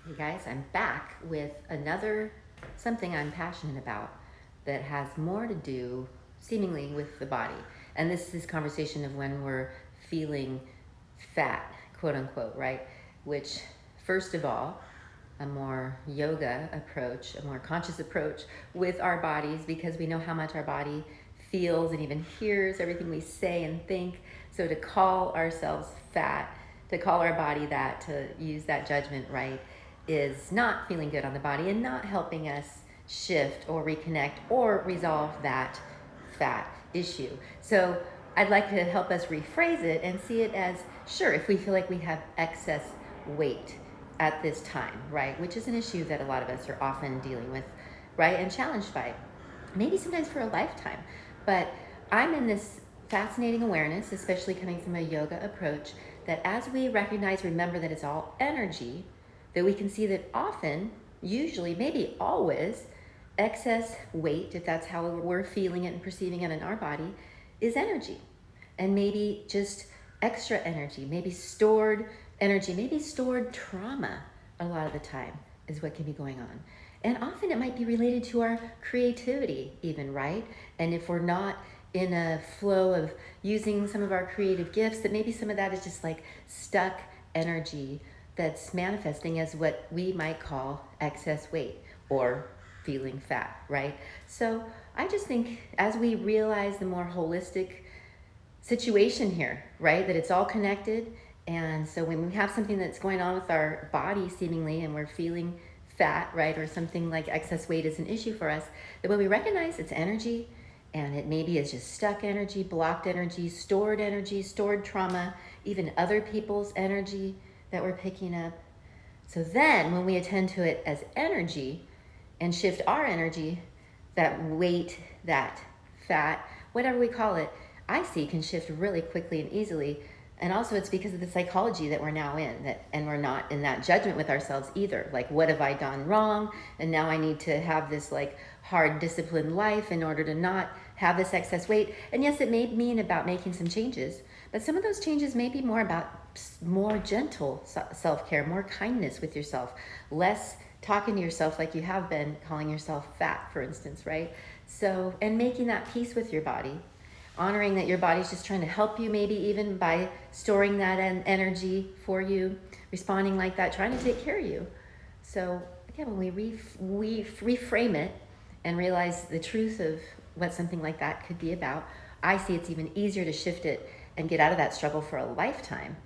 Hey guys, I'm back with another something I'm passionate about that has more to do seemingly with the body. And this is conversation of when we're feeling fat, quote unquote, right? Which, first of all, a more yoga approach, a more conscious approach with our bodies because we know how much our body feels and even hears everything we say and think. So to call ourselves fat, to call our body that, to use that judgment right, is not feeling good on the body and not helping us shift or reconnect or resolve that fat issue. So I'd like to help us rephrase it and see it as, sure, if we feel like we have excess weight at this time, right? Which is an issue that a lot of us are often dealing with, right? And challenged by, maybe sometimes for a lifetime. But I'm in this fascinating awareness, especially coming from a yoga approach, that as we recognize, remember that it's all energy, that we can see that often, usually, maybe always, excess weight, if that's how we're feeling it and perceiving it in our body, is energy. And maybe just extra energy, maybe stored energy, maybe stored trauma a lot of the time is what can be going on. And often it might be related to our creativity, even, right? And if we're not in a flow of using some of our creative gifts, that maybe some of that is just like stuck energy that's manifesting as what we might call excess weight or feeling fat, right? So I just think as we realize the more holistic situation here, right, that it's all connected. And so when we have something that's going on with our body seemingly and we're feeling fat, right, or something like excess weight is an issue for us, that when we recognize it's energy and it maybe is just stuck energy, blocked energy, stored trauma, even other people's energy that we're picking up. So then when we attend to it as energy and shift our energy, that weight, that fat, whatever we call it, I see can shift really quickly and easily. And also it's because of the psychology that we're now in, that, and we're not in that judgment with ourselves either. Like, what have I done wrong? And now I need to have this like hard disciplined life in order to not have this excess weight. And yes, it may mean about making some changes, but some of those changes may be more about more gentle self-care, more kindness with yourself, less talking to yourself like you have been, calling yourself fat, for instance, right? So, and making that peace with your body, honoring that your body's just trying to help you, maybe even by storing that energy for you, responding like that, trying to take care of you. So again, when we reframe it and realize the truth of what something like that could be about, I see it's even easier to shift it and get out of that struggle for a lifetime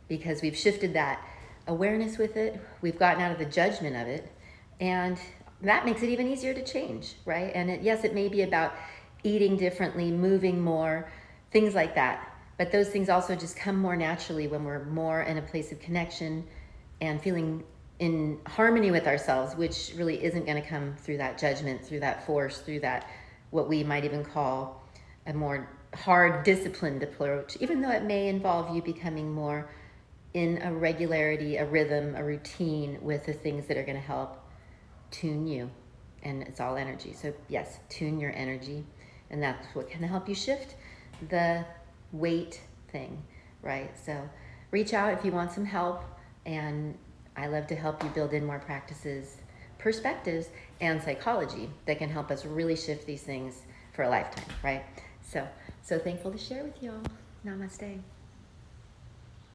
because we've shifted that awareness with it, we've gotten out of the judgment of it, and that makes it even easier to change, right? And yes, it may be about eating differently, moving more, things like that. But those things also just come more naturally when we're more in a place of connection and feeling in harmony with ourselves, which really isn't going to come through that judgment, through that force, through that what we might even call a more hard, disciplined approach, even though it may involve you becoming more in a regularity, a rhythm, a routine with the things that are going to help tune you. And it's all energy. So yes, tune your energy. And that's what can help you shift the weight thing, right? So reach out if you want some help. And I love to help you build in more practices, perspectives, and psychology that can help us really shift these things for a lifetime, right? So thankful to share with y'all. Namaste.